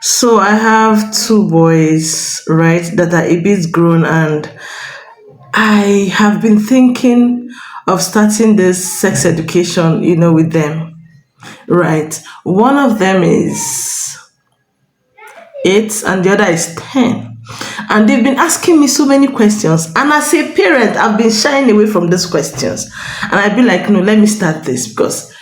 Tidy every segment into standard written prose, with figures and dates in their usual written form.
So I have two boys, right, that are a bit grown, and I have been thinking of starting this sex education, with them. Right. One of them is 8 and the other is 10. And they've been asking me so many questions. And as a parent, I've been shying away from these questions. And I've been like, no, let me start this because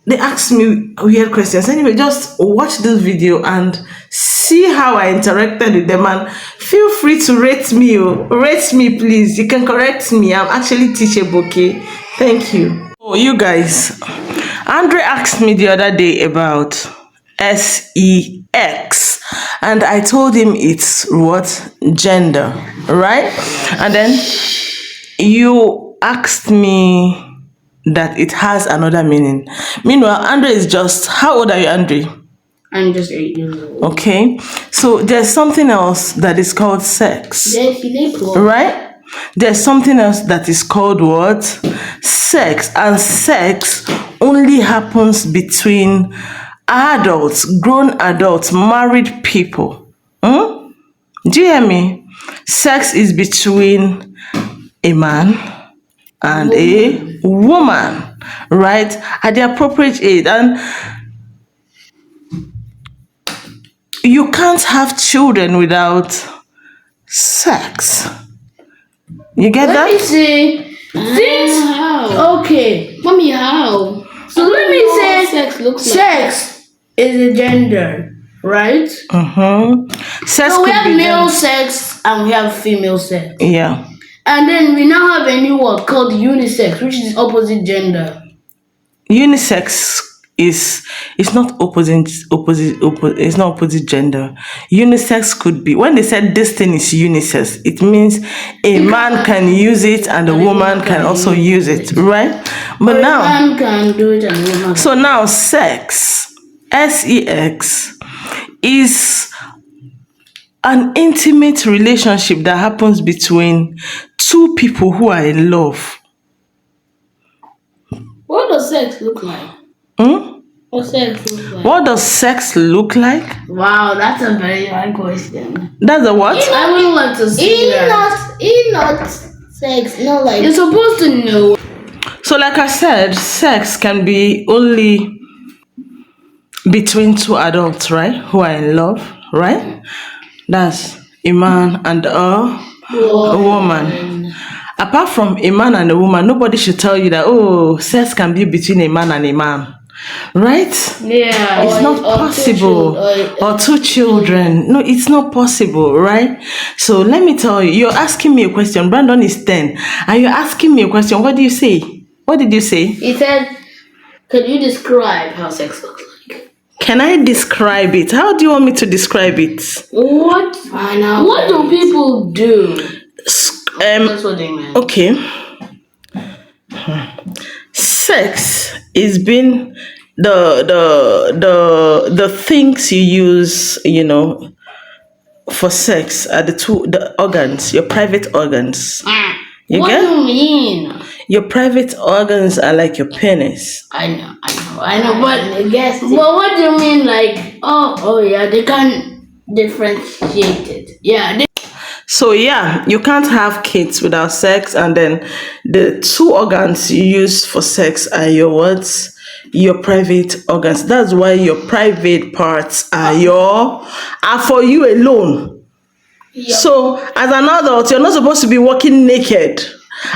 they asked me weird questions. Anyway, just watch this video and see how I interacted with them. And feel free to rate me. Oh. Rate me, please. You can correct me. I'm actually teachable, okay? Thank you. Oh, you guys. Andre asked me the other day about sex. And I told him it's what? Gender. Right? And then you asked me that it has another meaning. Meanwhile, Andre is just, how old are you, Andre? I'm just 8 years old. Okay. So there's something else that is called sex. Right? There's something else that is called what? Sex. And sex only happens between adults, grown adults, married people. Do you hear me? Sex is between a man and a woman, right? At the appropriate age. And you can't have children without sex. You get Let that? me see. How? Okay. Mommy, how? So let me say Sex looks like. sex is a gender, right? Sex So we could have be male done- sex and we have female sex. Yeah. And then we now have a new word called unisex, which is opposite gender. Unisex is it's not it's not opposite gender. Unisex could be, when they said this thing is unisex, it means a man can use it and a woman can also use it, right? But A now, man can do it and a woman. so now sex, sex, is an intimate relationship that happens between two people who are in love. What does sex look like? What sex look like? What does sex look like? Wow, that's a very hard question. That's a what? I would like to see that. Not sex, not like. You're supposed to know. So like I said, sex can be only between two adults, right? Who are in love, right? That's a man and a woman. Apart from a man and a woman, nobody should tell you that, oh, sex can be between a man and a man. Right? Yeah. It's not possible. Or two children. No, it's not possible, right? So let me tell you, you're asking me a question. Brandon is 10. And you're asking me a question. What do you say? What did you say? He said, could you describe how sex looks like? Can I describe it? How do you want me to describe it? What? I know. What do people do? That's what they meant. Okay. Sex is being the things you use, for sex are the organs, your private organs. You What get? do you mean? Your private organs are like your penis. I know, but what do you mean? Like, oh yeah, they can't differentiate it. Yeah, So yeah, you can't have kids without sex, and then the two organs you use for sex are your what? Your private organs. That's why your private parts are for you alone. So as an adult, you're not supposed to be walking naked.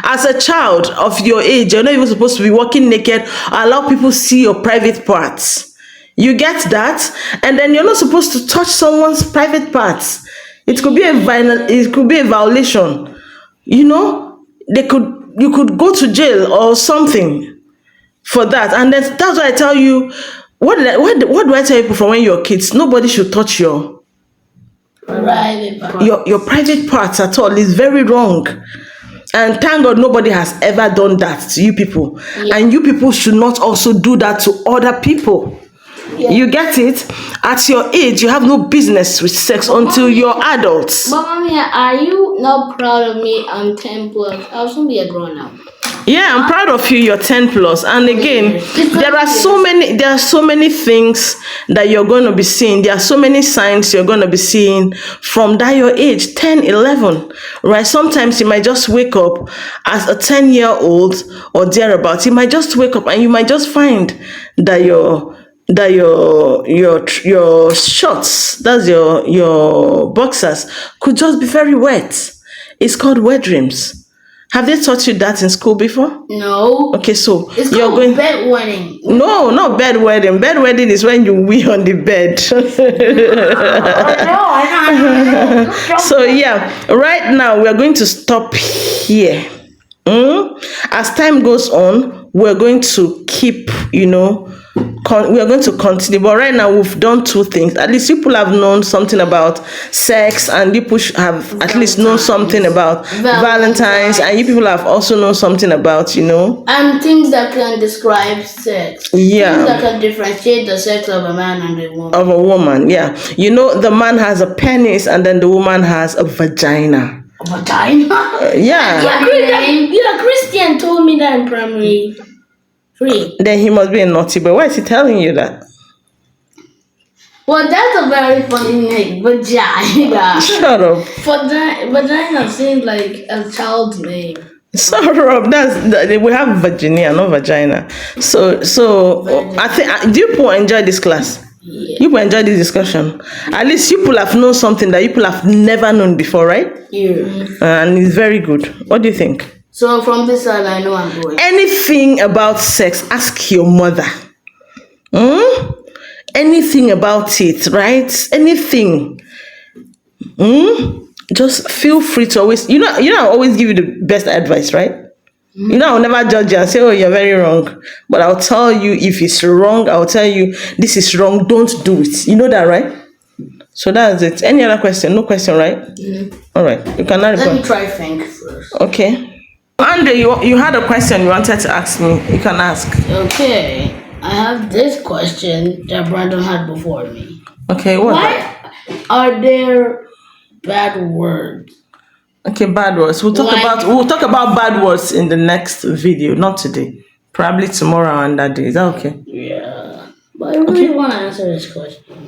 As a child of your age, you're not even supposed to be walking naked or allow people see your private parts. You get that? And then you're not supposed to touch someone's private parts. It could be a violation. You could go to jail or something for that. And that's why I tell you, what do I tell people from when you're kids? Nobody should touch your private parts at all. It's very wrong. And thank God nobody has ever done that to you people. Yeah. And you people should not also do that to other people. Yeah. You get it? At your age, you have no business with sex until you're adults. But mommy, are you not proud of me? I'm 10 plus. I'll soon be a grown up. Yeah, I'm proud of you. You're 10 plus. And again, there are so many things that you're going to be seeing. There are so many signs you're going to be seeing from that your age, 10, 11, right? Sometimes you might just wake up as a 10-year-old or thereabouts. You might just wake up and you might just find that your shorts, that's your boxers, could just be very wet. It's called wet dreams. Have they taught you that in school before? No. Okay, so It's you're called going. bedwetting. No, not bedwetting. Bedwetting is when you wee on the bed. I know. So yeah, right now we are going to stop here. As time goes on, we're going to keep, we are going to continue. But right now we've done two things. At least people have known something about sex, and people have at least known something about Valentine's, and you people have also known something about, And things that can describe sex. Yeah. Things that can differentiate the sex of a man and a woman. Of a woman, yeah. The man has a penis and then the woman has a vagina. Vagina? Yeah. Christian told me that in primary 3. Then he must be a naughty boy. Why is he telling you that? Well, that's a very funny name. Vagina. Shut up. Vagina seems like a child's name. Shut up. We have Virginia, not vagina. So I think, do you people enjoy this class? Yeah. You people enjoy this discussion. At least you people have known something that you people have never known before, right? Yeah. And it's very good. What do you think? So from this side, I know I'm going. Anything about sex, ask your mother. Anything about it, right? Anything. Just feel free to always, I'll always give you the best advice, right? I'll never judge you and say, oh, you're very wrong. But I'll tell you if it's wrong, I'll tell you this is wrong, don't do it. You know that, right? So that's it. Any other question? No question, right? All right. You can now Let me try think first. Okay. Andre, you had a question you wanted to ask me. You can ask. Okay. I have this question that Brandon had before me. Okay, what? Why are there bad words? Okay, bad words. We'll talk about bad words in the next video, not today. Probably tomorrow and that day. Is that okay? Yeah. But I really want to answer this question.